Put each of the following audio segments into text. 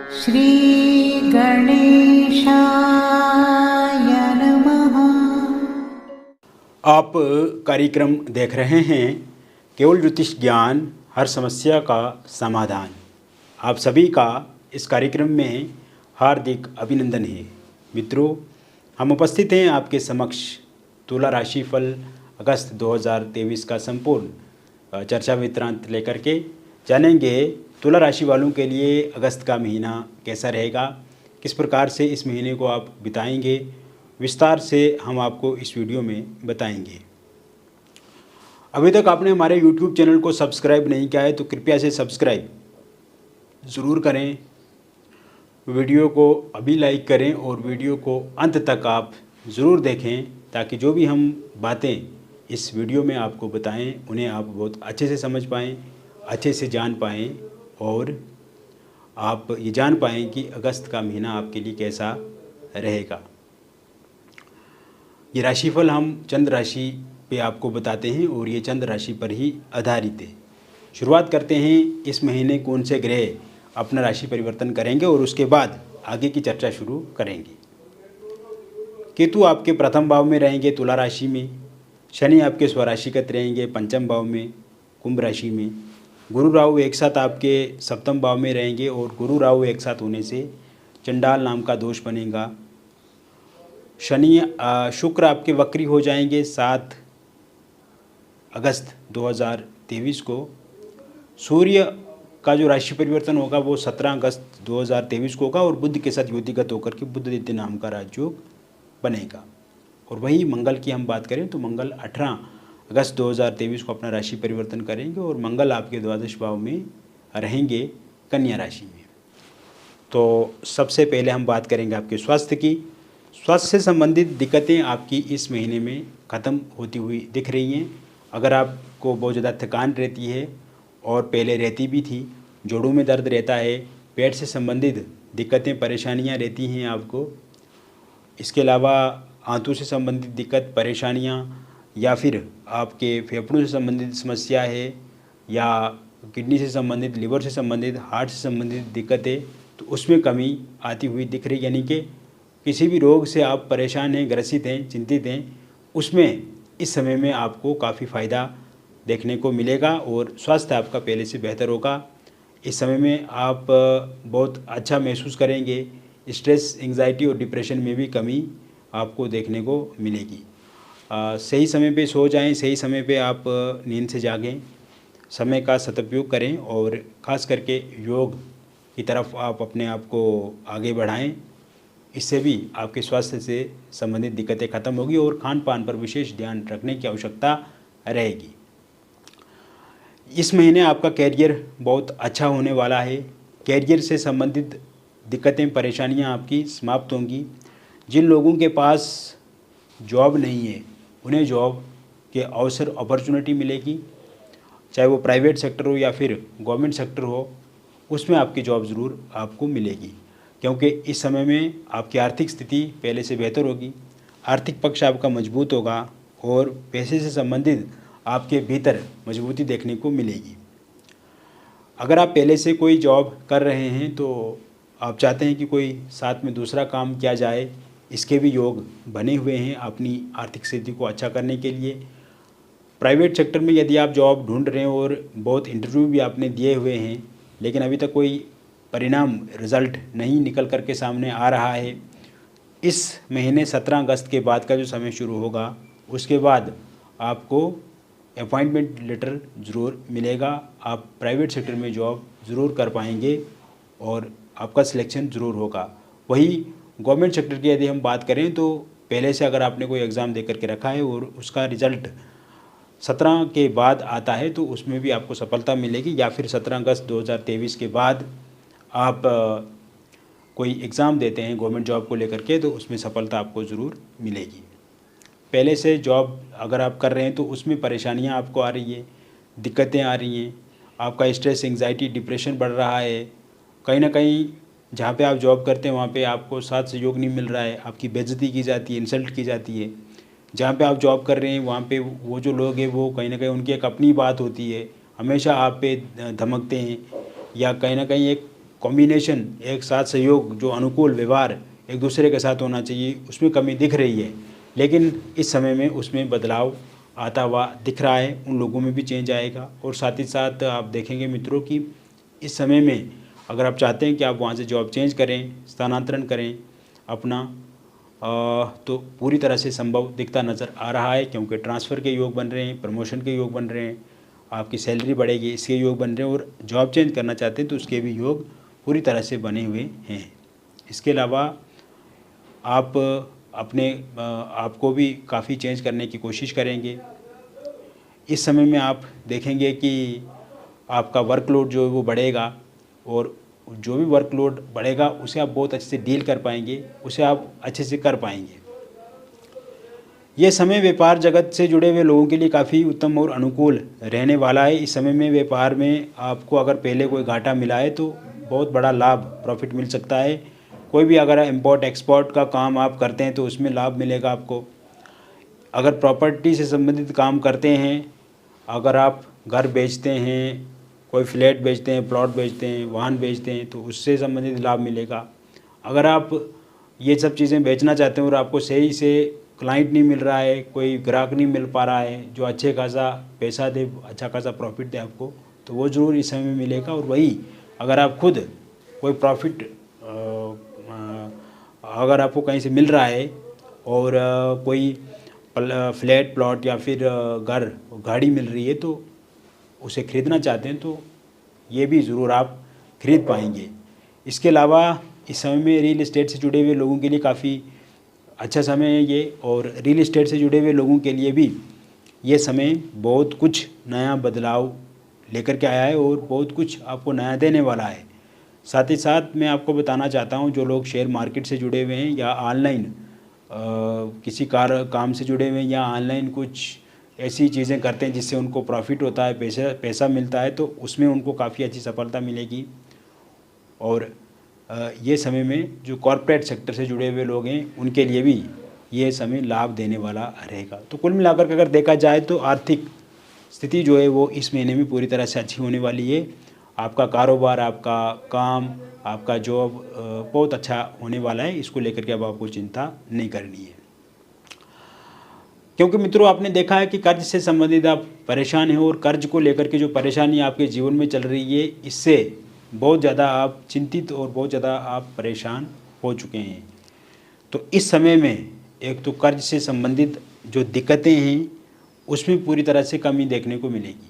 श्री गणेशाय नमः। आप कार्यक्रम देख रहे हैं केवल ज्योतिष ज्ञान, हर समस्या का समाधान। आप सभी का इस कार्यक्रम में हार्दिक अभिनंदन है। मित्रों, हम उपस्थित हैं आपके समक्ष तुला राशिफल अगस्त 2023 का संपूर्ण चर्चा वृत्तांत लेकर के जानेंगे तुला राशि वालों के लिए अगस्त का महीना कैसा रहेगा, किस प्रकार से इस महीने को आप बिताएंगे, विस्तार से हम आपको इस वीडियो में बताएंगे। अभी तक आपने हमारे YouTube चैनल को सब्सक्राइब नहीं किया है तो कृपया से सब्सक्राइब ज़रूर करें, वीडियो को अभी लाइक करें और वीडियो को अंत तक आप ज़रूर देखें ताकि जो भी हम बातें इस वीडियो में आपको बताएं उन्हें आप बहुत अच्छे से समझ पाएँ, अच्छे से जान पाएँ और आप ये जान पाएँ कि अगस्त का महीना आपके लिए कैसा रहेगा। ये राशिफल हम चंद्र राशि पे आपको बताते हैं और ये चंद्र राशि पर ही आधारित है। शुरुआत करते हैं इस महीने कौन से ग्रह अपना राशि परिवर्तन करेंगे और उसके बाद आगे की चर्चा शुरू करेंगे। केतु आपके प्रथम भाव में रहेंगे तुला राशि में, शनि आपके स्वराशिगत रहेंगे पंचम भाव में कुंभ राशि में, गुरु राहु एक साथ आपके सप्तम भाव में रहेंगे और गुरु राहु एक साथ होने से चंडाल नाम का दोष बनेगा। शुक्र आपके वक्री हो जाएंगे 7 अगस्त 2023 को। सूर्य का जो राशि परिवर्तन होगा वो 17 अगस्त 2023 को होगा और बुध के साथ युतिगत होकर के बुधदित्य नाम का राजयोग बनेगा। और वही मंगल की हम बात करें तो मंगल 18 अगस्त 2023 को अपना राशि परिवर्तन करेंगे और मंगल आपके द्वादश भाव में रहेंगे कन्या राशि में। तो सबसे पहले हम बात करेंगे आपके स्वास्थ्य की। स्वास्थ्य से संबंधित दिक्कतें आपकी इस महीने में ख़त्म होती हुई दिख रही हैं। अगर आपको बहुत ज़्यादा थकान रहती है और पहले रहती भी थी, जोड़ों में दर्द रहता है, पेट से संबंधित दिक्कतें परेशानियां रहती हैं आपको, इसके अलावा आंतों से संबंधित दिक्कत परेशानियां या फिर आपके फेफड़ों से संबंधित समस्या है या किडनी से संबंधित, लिवर से संबंधित, हार्ट से संबंधित दिक्कतें, तो उसमें कमी आती हुई दिख रही। यानी कि किसी भी रोग से आप परेशान हैं, ग्रसित हैं, चिंतित हैं, उसमें इस समय में आपको काफ़ी फ़ायदा देखने को मिलेगा और स्वास्थ्य आपका पहले से बेहतर होगा। इस समय में आप बहुत अच्छा महसूस करेंगे। स्ट्रेस, एंग्जाइटी और डिप्रेशन में भी कमी आपको देखने को मिलेगी। सही समय पे सो जाएं, सही समय पे आप नींद से जागें, समय का सदुपयोग करें और ख़ास करके योग की तरफ आप अपने आप को आगे बढ़ाएं। इससे भी आपके स्वास्थ्य से संबंधित दिक्कतें ख़त्म होगी और खान पान पर विशेष ध्यान रखने की आवश्यकता रहेगी। इस महीने आपका कैरियर बहुत अच्छा होने वाला है। कैरियर से संबंधित दिक्कतें, परेशानियां आपकी समाप्त होंगी। जिन लोगों के पास जॉब नहीं है उन्हें जॉब के अवसर, अपॉर्चुनिटी मिलेगी, चाहे वो प्राइवेट सेक्टर हो या फिर गवर्नमेंट सेक्टर हो, उसमें आपकी जॉब ज़रूर आपको मिलेगी क्योंकि इस समय में आपकी आर्थिक स्थिति पहले से बेहतर होगी, आर्थिक पक्ष आपका मजबूत होगा और पैसे से संबंधित आपके भीतर मजबूती देखने को मिलेगी। अगर आप पहले से कोई जॉब कर रहे हैं तो आप चाहते हैं कि कोई साथ में दूसरा काम किया जाए, इसके भी योग बने हुए हैं अपनी आर्थिक स्थिति को अच्छा करने के लिए। प्राइवेट सेक्टर में यदि आप जॉब ढूंढ रहे हैं और बहुत इंटरव्यू भी आपने दिए हुए हैं लेकिन अभी तक कोई परिणाम, रिज़ल्ट नहीं निकल कर के सामने आ रहा है, इस महीने 17 अगस्त के बाद का जो समय शुरू होगा उसके बाद आपको अपॉइंटमेंट लेटर ज़रूर मिलेगा। आप प्राइवेट सेक्टर में जॉब ज़रूर कर पाएंगे और आपका सिलेक्शन ज़रूर होगा। वही गवर्नमेंट सेक्टर की यदि हम बात करें तो पहले से अगर आपने कोई एग्ज़ाम दे करके रखा है और उसका रिज़ल्ट 17 के बाद आता है तो उसमें भी आपको सफलता मिलेगी, या फिर 17 अगस्त 2023 के बाद आप कोई एग्ज़ाम देते हैं गवर्नमेंट जॉब को लेकर के तो उसमें सफलता आपको ज़रूर मिलेगी। पहले से जॉब अगर आप कर रहे हैं तो उसमें परेशानियां आपको आ रही है, दिक्कतें आ रही हैं, आपका स्ट्रेस, एंग्जाइटी, डिप्रेशन बढ़ रहा है, कहीं ना कहीं जहाँ पे आप जॉब करते हैं वहाँ पे आपको साथ सहयोग नहीं मिल रहा है, आपकी बेइज्जती की जाती है, इंसल्ट की जाती है। जहाँ पे आप जॉब कर रहे हैं वहाँ पे वो जो लोग हैं वो कहीं ना उनकी एक अपनी बात होती है, हमेशा आप पे धमकते हैं या कहीं ना कहीं एक कॉम्बिनेशन, एक साथ सहयोग, जो अनुकूल व्यवहार एक दूसरे के साथ होना चाहिए, उसमें कमी दिख रही है। लेकिन इस समय में उसमें बदलाव आता हुआ दिख रहा है, उन लोगों में भी चेंज आएगा। और साथ ही साथ आप देखेंगे मित्रों कि इस समय में अगर आप चाहते हैं कि आप वहाँ से जॉब चेंज करें, स्थानांतरण करें अपना, तो पूरी तरह से संभव दिखता नज़र आ रहा है, क्योंकि ट्रांसफ़र के योग बन रहे हैं, प्रमोशन के योग बन रहे हैं, आपकी सैलरी बढ़ेगी इसके योग बन रहे हैं, और जॉब चेंज करना चाहते हैं तो उसके भी योग पूरी तरह से बने हुए हैं। इसके अलावा आप अपने आपको भी काफ़ी चेंज करने की कोशिश करेंगे। इस समय में आप देखेंगे कि आपका वर्कलोड जो है वो बढ़ेगा, और जो भी वर्कलोड बढ़ेगा उसे आप बहुत अच्छे से डील कर पाएंगे, उसे आप अच्छे से कर पाएंगे। ये समय व्यापार जगत से जुड़े हुए लोगों के लिए काफ़ी उत्तम और अनुकूल रहने वाला है। इस समय में व्यापार में आपको अगर पहले कोई घाटा मिला है तो बहुत बड़ा लाभ, प्रॉफिट मिल सकता है। कोई भी अगर इम्पोर्ट एक्सपोर्ट का काम आप करते हैं तो उसमें लाभ मिलेगा आपको। अगर प्रॉपर्टी से संबंधित काम करते हैं, अगर आप घर बेचते हैं, कोई फ्लैट बेचते हैं, प्लॉट बेचते हैं, वाहन बेचते हैं, तो उससे संबंधित लाभ मिलेगा। अगर आप ये सब चीज़ें बेचना चाहते हैं और आपको सही से क्लाइंट नहीं मिल रहा है, कोई ग्राहक नहीं मिल पा रहा है जो अच्छे खासा पैसा दे, अच्छा खासा प्रॉफिट दे आपको, तो वो ज़रूर इस समय में मिलेगा। और वही अगर आप खुद कोई प्रॉफिट अगर आपको कहीं से मिल रहा है और कोई फ्लैट, प्लॉट या फिर घर, गाड़ी मिल रही है तो उसे ख़रीदना चाहते हैं तो ये भी ज़रूर आप खरीद पाएंगे। इसके अलावा इस समय में रियल एस्टेट से जुड़े हुए लोगों के लिए काफ़ी अच्छा समय है ये, और रियल एस्टेट से जुड़े हुए लोगों के लिए भी ये समय बहुत कुछ नया बदलाव लेकर के आया है और बहुत कुछ आपको नया देने वाला है। साथ ही साथ मैं आपको बताना चाहता हूँ, जो लोग शेयर मार्केट से जुड़े हुए हैं या ऑनलाइन किसी काम से जुड़े हुए हैं या ऑनलाइन कुछ ऐसी चीज़ें करते हैं जिससे उनको प्रॉफिट होता है, पैसा मिलता है, तो उसमें उनको काफ़ी अच्छी सफलता मिलेगी। और ये समय में जो कॉरपोरेट सेक्टर से जुड़े हुए लोग हैं उनके लिए भी ये समय लाभ देने वाला रहेगा। तो कुल मिलाकर के अगर देखा जाए तो आर्थिक स्थिति जो है वो इस महीने में पूरी तरह से अच्छी होने वाली है। आपका कारोबार, आपका काम, आपका जॉब बहुत अच्छा होने वाला है। इसको लेकर के अब आपको चिंता नहीं करनी है, क्योंकि मित्रों आपने देखा है कि कर्ज से संबंधित आप परेशान हैं, और कर्ज को लेकर के जो परेशानी आपके जीवन में चल रही है इससे बहुत ज़्यादा आप चिंतित और बहुत ज़्यादा आप परेशान हो चुके हैं। तो इस समय में एक तो कर्ज से संबंधित जो दिक्कतें हैं उसमें पूरी तरह से कमी देखने को मिलेगी।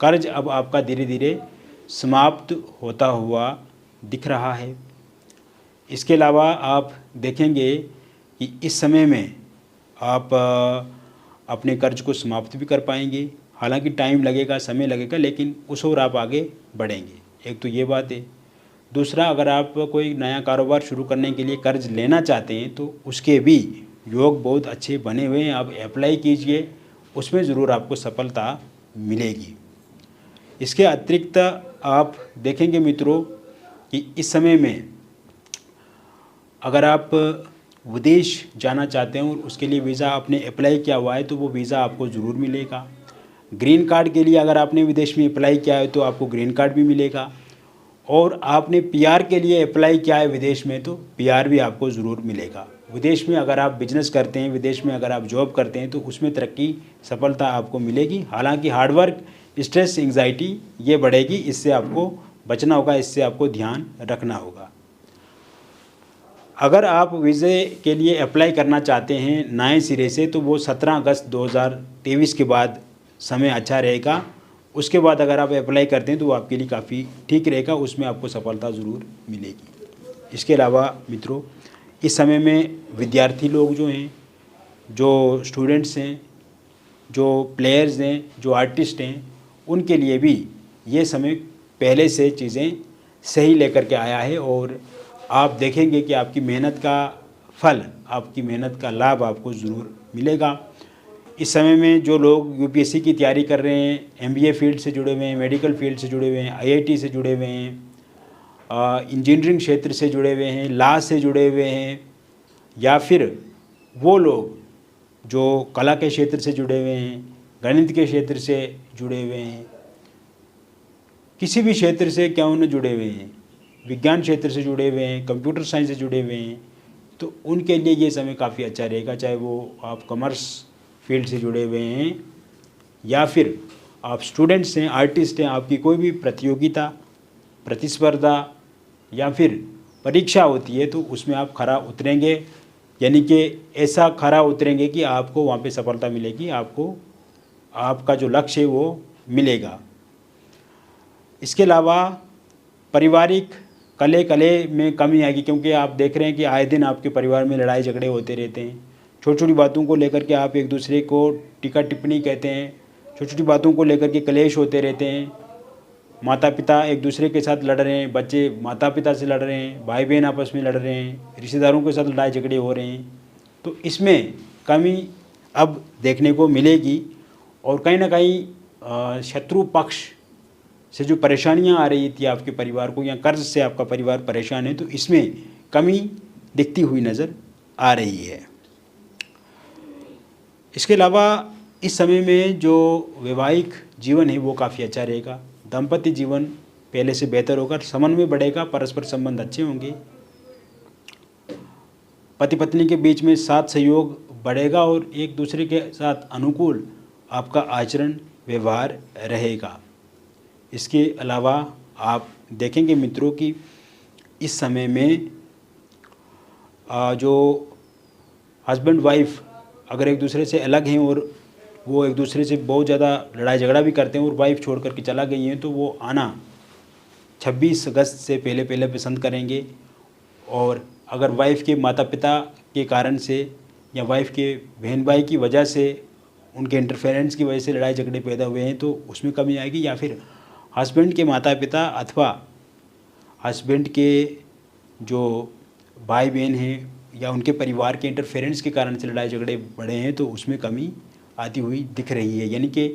कर्ज अब आपका धीरे धीरे समाप्त होता हुआ दिख रहा है। इसके अलावा आप देखेंगे कि इस समय में आप अपने कर्ज को समाप्त भी कर पाएंगे। हालांकि टाइम लगेगा, समय लगेगा, लेकिन उस ओर आप आगे बढ़ेंगे। एक तो ये बात है। दूसरा, अगर आप कोई नया कारोबार शुरू करने के लिए कर्ज लेना चाहते हैं तो उसके भी योग बहुत अच्छे बने हुए हैं। आप अप्लाई कीजिए, उसमें ज़रूर आपको सफलता मिलेगी। इसके अतिरिक्त आप देखेंगे मित्रों कि इस समय में अगर आप विदेश जाना चाहते हैं और उसके लिए वीज़ा आपने अप्लाई किया हुआ है तो वो वीज़ा आपको ज़रूर मिलेगा। ग्रीन कार्ड के लिए अगर आपने विदेश में अप्लाई किया है तो आपको ग्रीन कार्ड भी मिलेगा। और आपने पीआर के लिए अप्लाई किया है विदेश में तो पीआर भी आपको ज़रूर मिलेगा। विदेश में अगर आप बिजनेस करते हैं, विदेश में अगर आप जॉब करते हैं तो उसमें तरक्की, सफलता आपको मिलेगी। हालांकि हार्डवर्क, स्ट्रेस, एंग्जाइटी ये बढ़ेगी, इससे आपको बचना होगा, इससे आपको ध्यान रखना होगा। अगर आप वीज़े के लिए अप्लाई करना चाहते हैं नए सिरे से तो वो 17 अगस्त 2023 के बाद समय अच्छा रहेगा। उसके बाद अगर आप अप्लाई करते हैं तो वो आपके लिए काफ़ी ठीक रहेगा, उसमें आपको सफलता ज़रूर मिलेगी। इसके अलावा मित्रों इस समय में विद्यार्थी लोग जो हैं, जो स्टूडेंट्स हैं, जो प्लेयर्स हैं, जो आर्टिस्ट हैं, उनके लिए भी ये समय पहले से चीज़ें सही लेकर के आया है। और आप देखेंगे कि आपकी मेहनत का फल, आपकी मेहनत का लाभ आपको ज़रूर मिलेगा। इस समय में जो लोग यूपीएससी की तैयारी कर रहे हैं, एमबीए फील्ड से जुड़े हुए हैं, मेडिकल फील्ड से जुड़े हुए हैं, आईआईटी से जुड़े हुए हैं, इंजीनियरिंग क्षेत्र से जुड़े हुए हैं, लॉ से जुड़े हुए हैं, या फिर वो लोग जो कला के क्षेत्र से जुड़े हुए हैं, गणित के क्षेत्र से जुड़े हुए हैं, किसी भी क्षेत्र से क्यों न जुड़े हुए हैं, विज्ञान क्षेत्र से जुड़े हुए हैं, कंप्यूटर साइंस से जुड़े हुए हैं, तो उनके लिए ये समय काफ़ी अच्छा रहेगा। चाहे वो आप कॉमर्स फील्ड से जुड़े हुए हैं या फिर आप स्टूडेंट्स हैं, आर्टिस्ट हैं, आपकी कोई भी प्रतियोगिता, प्रतिस्पर्धा या फिर परीक्षा होती है तो उसमें आप खरा उतरेंगे, यानी कि ऐसा खरा उतरेंगे कि आपको वहाँ पे सफलता मिलेगी, आपको आपका जो लक्ष्य है वो मिलेगा। इसके अलावा पारिवारिक कले में कमी आएगी, क्योंकि आप देख रहे हैं कि आए दिन आपके परिवार में लड़ाई झगड़े होते रहते हैं। छोटी छोटी बातों को लेकर के आप एक दूसरे को टीका टिप्पणी कहते हैं, छोटी छोटी बातों को लेकर के कलेश होते रहते हैं। माता पिता एक दूसरे के साथ लड़ रहे हैं, बच्चे माता पिता से लड़ रहे हैं, भाई बहन आपस में लड़ रहे हैं, रिश्तेदारों के साथ लड़ाई झगड़े हो रहे हैं। तो इसमें कमी अब देखने को मिलेगी और कहीं ना कहीं शत्रु पक्ष से जो परेशानियां आ रही थी आपके परिवार को, या कर्ज से आपका परिवार परेशान है, तो इसमें कमी दिखती हुई नज़र आ रही है। इसके अलावा इस समय में जो वैवाहिक जीवन है वो काफ़ी अच्छा रहेगा। दाम्पत्य जीवन पहले से बेहतर होगा, समन्वय बढ़ेगा, परस्पर संबंध अच्छे होंगे, पति पत्नी के बीच में साथ सहयोग बढ़ेगा और एक दूसरे के साथ अनुकूल आपका आचरण व्यवहार रहेगा। इसके अलावा आप देखेंगे मित्रों कि इस समय में जो हस्बैंड वाइफ अगर एक दूसरे से अलग हैं और वो एक दूसरे से बहुत ज़्यादा लड़ाई झगड़ा भी करते हैं और वाइफ छोड़ करके चला गई हैं, तो वो आना 26 अगस्त से पहले पहले पसंद करेंगे। और अगर वाइफ के माता पिता के कारण से या वाइफ के बहन भाई की वजह से, उनके इंटरफेरेंस की वजह से लड़ाई झगड़े पैदा हुए हैं तो उसमें कमी आएगी, या फिर हस्बैंड के माता पिता अथवा हस्बैंड के जो भाई बहन हैं या उनके परिवार के इंटरफेरेंस के कारण से लड़ाई झगड़े बढ़े हैं तो उसमें कमी आती हुई दिख रही है। यानी कि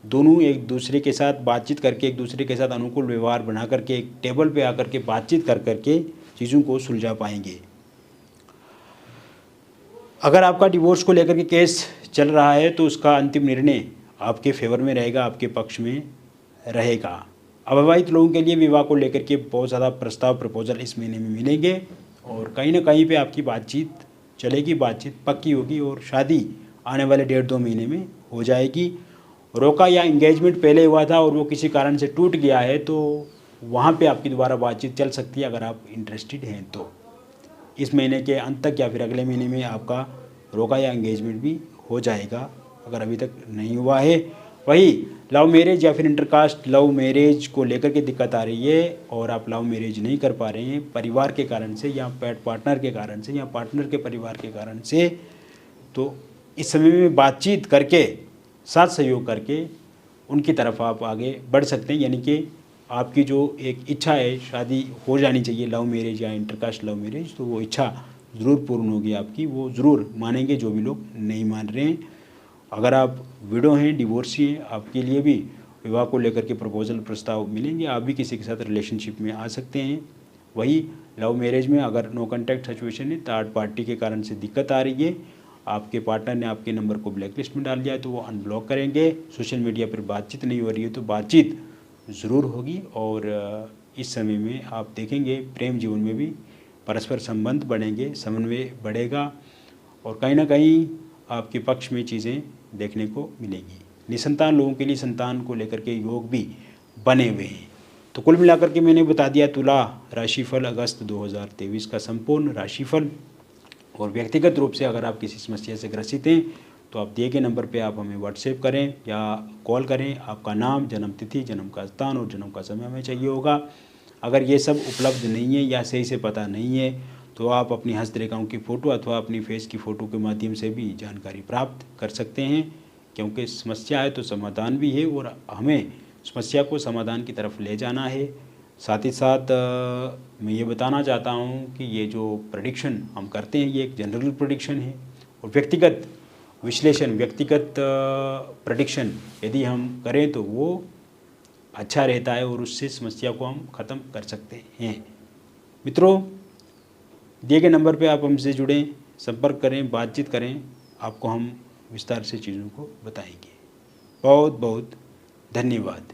दोनों एक दूसरे के साथ बातचीत करके, एक दूसरे के साथ अनुकूल व्यवहार बना करके, एक टेबल पे आकर के बातचीत कर करके चीज़ों को सुलझा पाएंगे। अगर आपका डिवोर्स को लेकर के केस चल रहा है तो उसका अंतिम निर्णय आपके फेवर में रहेगा, आपके पक्ष में रहेगा। अविवाहित लोगों के लिए विवाह को लेकर के बहुत ज़्यादा प्रस्ताव, प्रपोजल इस महीने में मिलेंगे और कहीं ना कहीं पे आपकी बातचीत चलेगी, बातचीत पक्की होगी और शादी आने वाले 1.5-2 महीने में हो जाएगी। रोका या एंगेजमेंट पहले हुआ था और वो किसी कारण से टूट गया है तो वहाँ पे आपकी दोबारा बातचीत चल सकती है अगर आप इंटरेस्टेड हैं तो। इस महीने के अंत तक या फिर अगले महीने में आपका रोका या एंगेजमेंट भी हो जाएगा अगर अभी तक नहीं हुआ है। वही लव मैरिज या फिर इंटरकास्ट लव मैरिज को लेकर के दिक्कत आ रही है और आप लव मैरिज नहीं कर पा रहे हैं परिवार के कारण से या पार्टनर के कारण से या पार्टनर के परिवार के कारण से, तो इस समय में बातचीत करके, साथ सहयोग करके उनकी तरफ आप आगे बढ़ सकते हैं। यानी कि आपकी जो एक इच्छा है शादी हो जानी चाहिए, लव मैरिज या इंटरकास्ट लव मैरिज, तो वो इच्छा ज़रूर पूर्ण होगी आपकी, वो ज़रूर मानेंगे जो भी लोग नहीं मान रहे हैं। अगर आप विडो हैं, डिवोर्सी हैं, आपके लिए भी विवाह को लेकर के प्रपोजल प्रस्ताव मिलेंगे, आप भी किसी के साथ रिलेशनशिप में आ सकते हैं। वही लव मैरिज में अगर नो कॉन्टैक्ट सिचुएशन है, थर्ड पार्टी के कारण से दिक्कत आ रही है, आपके पार्टनर ने आपके नंबर को ब्लैक लिस्ट में डाल दिया है तो वो अनब्लॉक करेंगे। सोशल मीडिया पर बातचीत नहीं हो रही है तो बातचीत ज़रूर होगी और इस समय में आप देखेंगे प्रेम जीवन में भी परस्पर संबंध बढ़ेंगे, समन्वय बढ़ेगा और कहीं ना कहीं आपके पक्ष में चीज़ें देखने को मिलेंगी। निसंतान लोगों के लिए संतान को लेकर के योग भी बने हुए हैं। तो कुल मिलाकर के मैंने बता दिया तुला राशिफल अगस्त 2023 का संपूर्ण राशिफल। और व्यक्तिगत रूप से अगर आप किसी समस्या से ग्रसित हैं तो आप दिए गए नंबर पे आप हमें व्हाट्सएप करें या कॉल करें। आपका नाम, जन्म तिथि, जन्म का स्थान और जन्म का समय हमें चाहिए होगा। अगर ये सब उपलब्ध नहीं है या सही से पता नहीं है तो आप अपनी हस्तरेखाओं की फ़ोटो अथवा अपनी फेस की फ़ोटो के माध्यम से भी जानकारी प्राप्त कर सकते हैं, क्योंकि समस्या है तो समाधान भी है और हमें समस्या को समाधान की तरफ ले जाना है। साथ ही साथ मैं ये बताना चाहता हूँ कि ये जो प्रेडिक्शन हम करते हैं ये एक जनरल प्रेडिक्शन है और व्यक्तिगत विश्लेषण, व्यक्तिगत प्रेडिक्शन यदि हम करें तो वो अच्छा रहता है और उससे समस्या को हम ख़त्म कर सकते हैं। मित्रों, दिए गए नंबर पे आप हमसे जुड़ें, संपर्क करें, बातचीत करें, आपको हम विस्तार से चीज़ों को बताएंगे। बहुत बहुत धन्यवाद।